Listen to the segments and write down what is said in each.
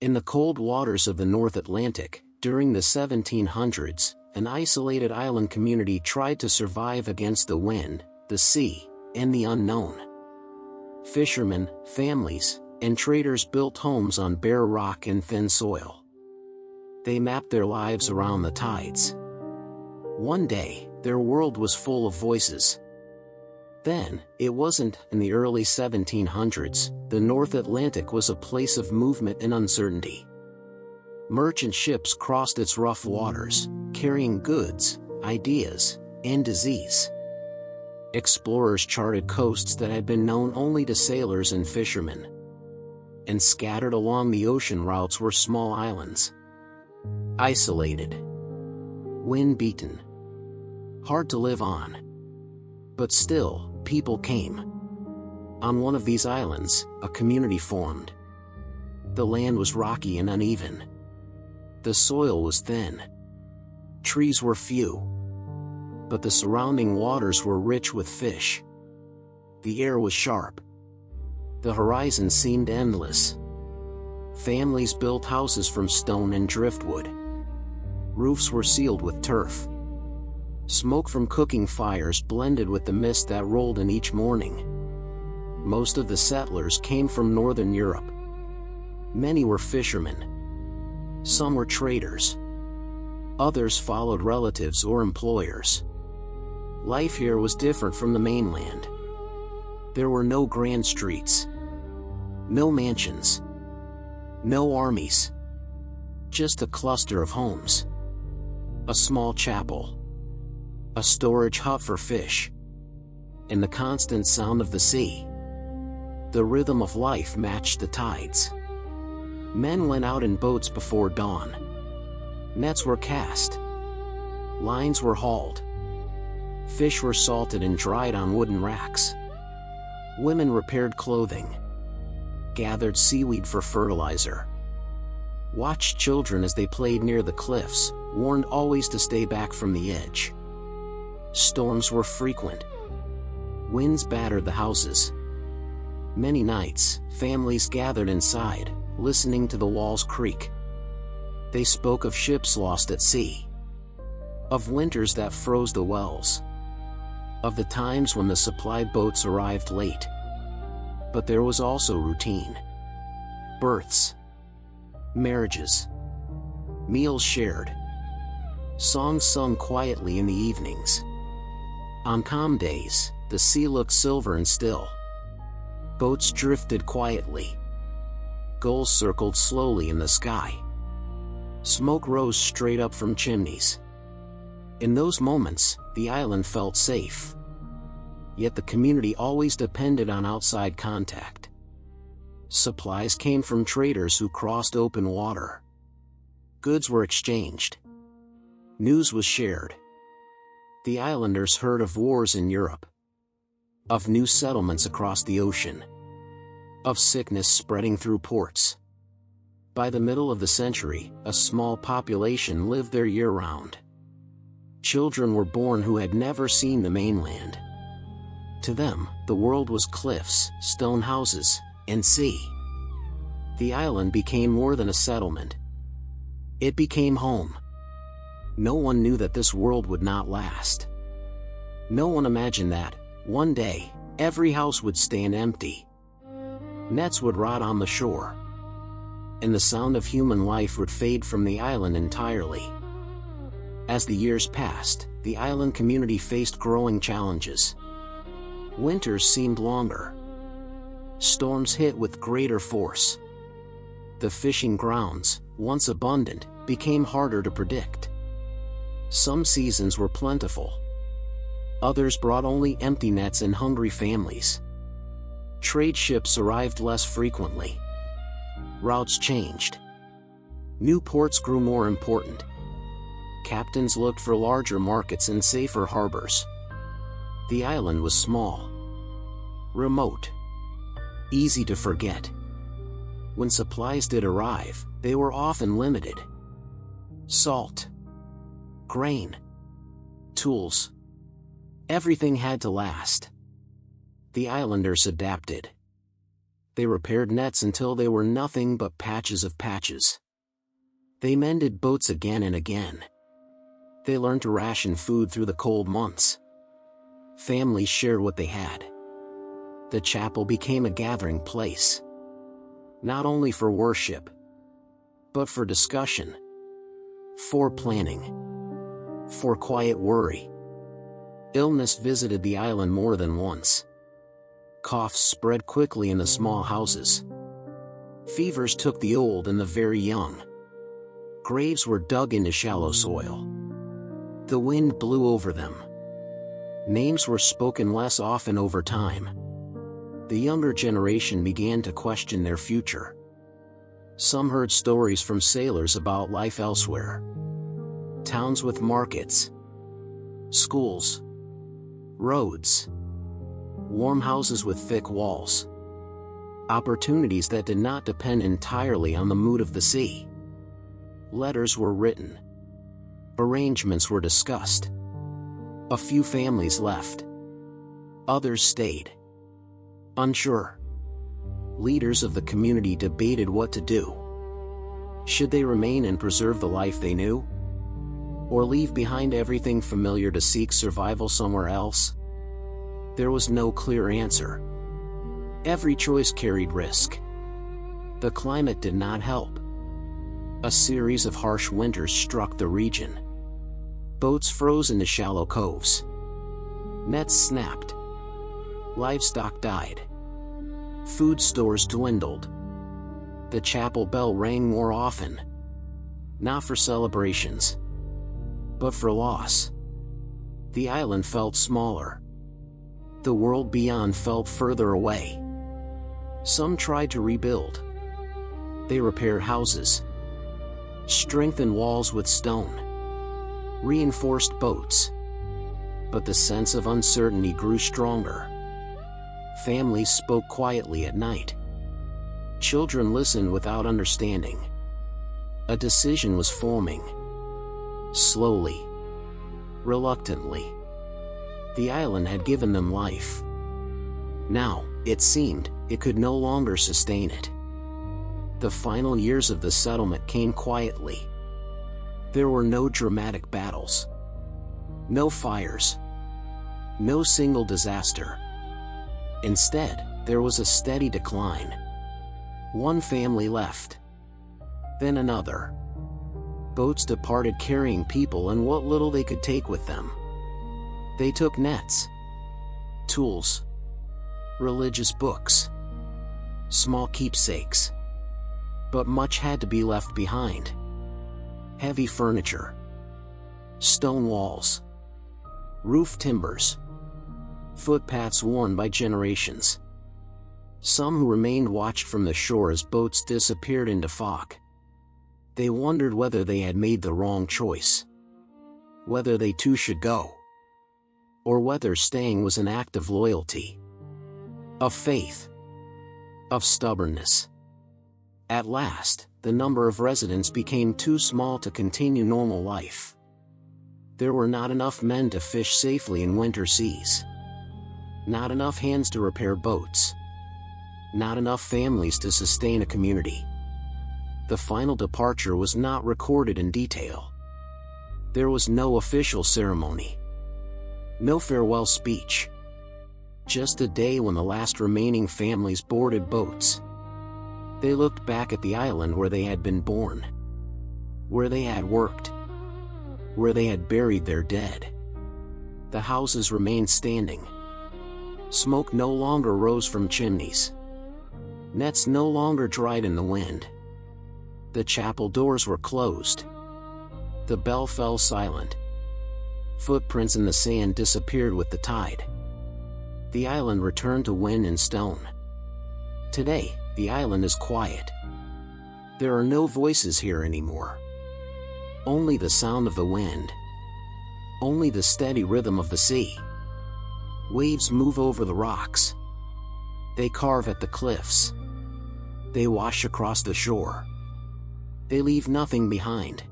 In the cold waters of the North Atlantic, during the 1700s, an isolated island community tried to survive against the wind, the sea, and the unknown. Fishermen, families, and traders built homes on bare rock and thin soil. They mapped their lives around the tides. One day, their world was full of voices. Then, it wasn't. In the early 1700s, the North Atlantic was a place of movement and uncertainty. Merchant ships crossed its rough waters, carrying goods, ideas, and disease. Explorers charted coasts that had been known only to sailors and fishermen. And scattered along the ocean routes were small islands. Isolated. Wind-beaten. Hard to live on. But still, people came. On one of these islands, a community formed. The land was rocky and uneven. The soil was thin. Trees were few. But the surrounding waters were rich with fish. The air was sharp. The horizon seemed endless. Families built houses from stone and driftwood. Roofs were sealed with turf. Smoke from cooking fires blended with the mist that rolled in each morning. Most of the settlers came from Northern Europe. Many were fishermen. Some were traders. Others followed relatives or employers. Life here was different from the mainland. There were no grand streets. No mansions. No armies. Just a cluster of homes. A small chapel. A storage hut for fish. And the constant sound of the sea. The rhythm of life matched the tides. Men went out in boats before dawn. Nets were cast. Lines were hauled. Fish were salted and dried on wooden racks. Women repaired clothing. Gathered seaweed for fertilizer. Watched children as they played near the cliffs, warned always to stay back from the edge. Storms were frequent. Winds battered the houses. Many nights, families gathered inside, listening to the walls creak. They spoke of ships lost at sea. Of winters that froze the wells. Of the times when the supply boats arrived late. But there was also routine. Births. Marriages. Meals shared. Songs sung quietly in the evenings. On calm days, the sea looked silver and still. Boats drifted quietly. Gulls circled slowly in the sky. Smoke rose straight up from chimneys. In those moments, the island felt safe. Yet the community always depended on outside contact. Supplies came from traders who crossed open water. Goods were exchanged. News was shared. The islanders heard of wars in Europe. Of new settlements across the ocean. Of sickness spreading through ports. By the middle of the century, a small population lived there year-round. Children were born who had never seen the mainland. To them, the world was cliffs, stone houses, and sea. The island became more than a settlement. It became home. No one knew that this world would not last. No one imagined that, one day, every house would stand empty. Nets would rot on the shore. And the sound of human life would fade from the island entirely. As the years passed, the island community faced growing challenges. Winters seemed longer. Storms hit with greater force. The fishing grounds, once abundant, became harder to predict. Some seasons were plentiful. Others brought only empty nets and hungry families. Trade ships arrived less frequently. Routes changed. New ports grew more important. Captains looked for larger markets and safer harbors. The island was small. Remote. Easy to forget. When supplies did arrive, they were often limited. Salt. Grain. Tools. Everything had to last. The islanders adapted. They repaired nets until they were nothing but patches of patches. They mended boats again and again. They learned to ration food through the cold months. Families shared what they had. The chapel became a gathering place, not only for worship, but for discussion, for planning, for quiet worry. Illness visited the island more than once. Coughs spread quickly in the small houses. Fevers took the old and the very young. Graves were dug into shallow soil. The wind blew over them. Names were spoken less often over time. The younger generation began to question their future. Some heard stories from sailors about life elsewhere. Towns with markets, schools, roads, warm houses with thick walls. Opportunities that did not depend entirely on the mood of the sea. Letters were written. Arrangements were discussed. A few families left. Others stayed. Unsure. Leaders of the community debated what to do. Should they remain and preserve the life they knew? Or leave behind everything familiar to seek survival somewhere else? There was no clear answer. Every choice carried risk. The climate did not help. A series of harsh winters struck the region. Boats froze into shallow coves. Nets snapped. Livestock died. Food stores dwindled. The chapel bell rang more often. Not for celebrations, but for loss. The island felt smaller. The world beyond felt further away. Some tried to rebuild. They repaired houses, strengthened walls with stone, reinforced boats. But the sense of uncertainty grew stronger. Families spoke quietly at night. Children listened without understanding. A decision was forming. Slowly, reluctantly. The island had given them life. Now, it seemed, it could no longer sustain it. The final years of the settlement came quietly. There were no dramatic battles. No fires. No single disaster. Instead, there was a steady decline. One family left. Then another. Boats departed carrying people and what little they could take with them. They took nets, tools, religious books, small keepsakes. But much had to be left behind. Heavy furniture, stone walls, roof timbers, footpaths worn by generations. Some who remained watched from the shore as boats disappeared into fog. They wondered whether they had made the wrong choice, whether they too should go, or whether staying was an act of loyalty, of faith, of stubbornness. At last, the number of residents became too small to continue normal life. There were not enough men to fish safely in winter seas. Not enough hands to repair boats. Not enough families to sustain a community. The final departure was not recorded in detail. There was no official ceremony. No farewell speech. Just a day when the last remaining families boarded boats. They looked back at the island where they had been born, where they had worked, where they had buried their dead. The houses remained standing. Smoke no longer rose from chimneys. Nets no longer dried in the wind. The chapel doors were closed. The bell fell silent. Footprints in the sand disappeared with the tide. The island returned to wind and stone. Today, the island is quiet. There are no voices here anymore. Only the sound of the wind. Only the steady rhythm of the sea. Waves move over the rocks. They carve at the cliffs. They wash across the shore. They leave nothing behind.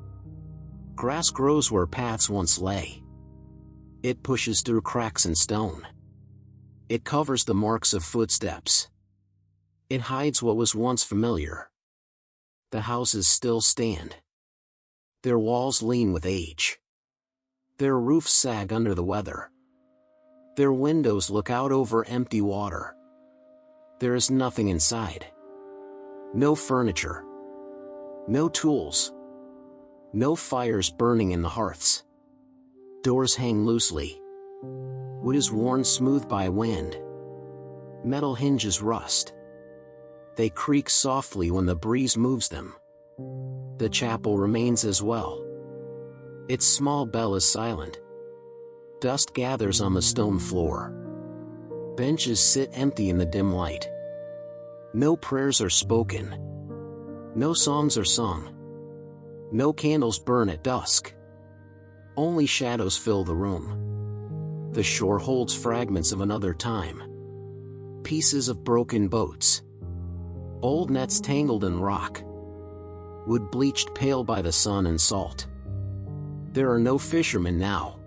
Grass grows where paths once lay. It pushes through cracks in stone. It covers the marks of footsteps. It hides what was once familiar. The houses still stand. Their walls lean with age. Their roofs sag under the weather. Their windows look out over empty water. There is nothing inside. No furniture. No tools. No fires burning in the hearths. Doors hang loosely. Wood is worn smooth by wind. Metal hinges rust. They creak softly when the breeze moves them. The chapel remains as well. Its small bell is silent. Dust gathers on the stone floor. Benches sit empty in the dim light. No prayers are spoken. No songs are sung. No candles burn at dusk. Only shadows fill the room. The shore holds fragments of another time. Pieces of broken boats. Old nets tangled in rock. Wood bleached pale by the sun and salt. There are no fishermen now.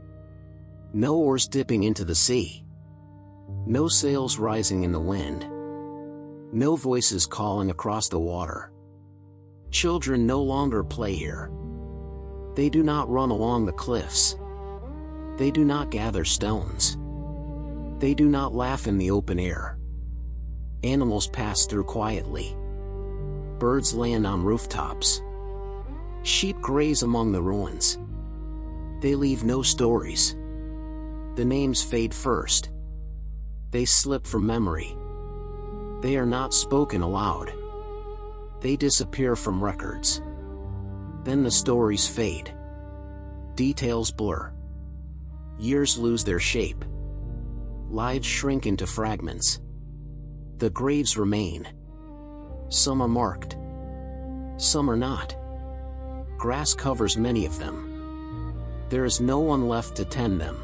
No oars dipping into the sea. No sails rising in the wind. No voices calling across the water. Children no longer play here. They do not run along the cliffs. They do not gather stones. They do not laugh in the open air. Animals pass through quietly. Birds land on rooftops. Sheep graze among the ruins. They leave no stories. The names fade first. They slip from memory. They are not spoken aloud. They disappear from records. Then the stories fade. Details blur. Years lose their shape. Lives shrink into fragments. The graves remain. Some are marked. Some are not. Grass covers many of them. There is no one left to tend them.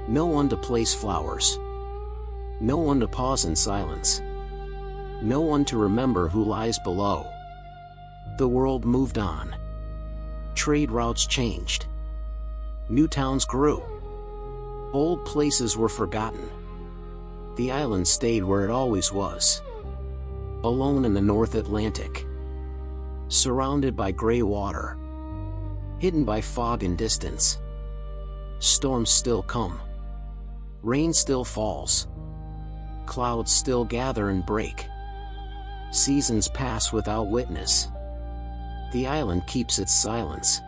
No one to place flowers. No one to pause in silence. No one to remember who lies below. The world moved on. Trade routes changed. New towns grew. Old places were forgotten. The island stayed where it always was. Alone in the North Atlantic. Surrounded by gray water. Hidden by fog and distance. Storms still come. Rain still falls. Clouds still gather and break. Seasons pass without witness. The island keeps its silence.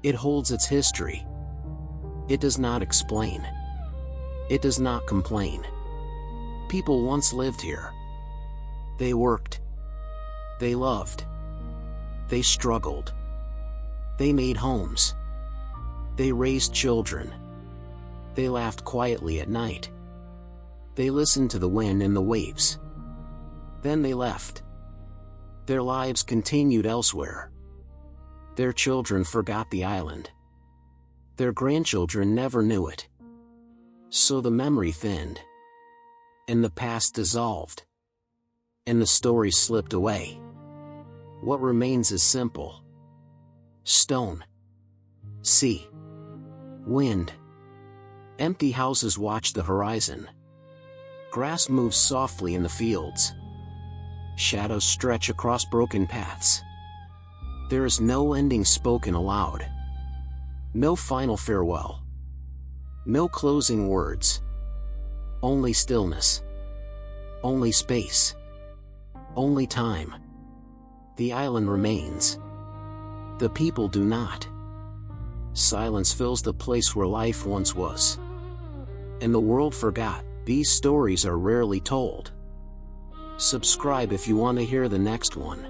It holds its history. It does not explain. It does not complain. People once lived here. They worked. They loved. They struggled. They made homes. They raised children. They laughed quietly at night. They listened to the wind and the waves. Then they left. Their lives continued elsewhere. Their children forgot the island. Their grandchildren never knew it. So the memory thinned. And the past dissolved. And the story slipped away. What remains is simple. Stone. Sea. Wind. Empty houses watch the horizon. Grass moves softly in the fields. Shadows stretch across broken paths. There is no ending spoken aloud. No final farewell. No closing words. Only stillness. Only space. Only time. The island remains. The people do not. Silence fills the place where life once was. And the world forgot. These stories are rarely told. Subscribe if you want to hear the next one.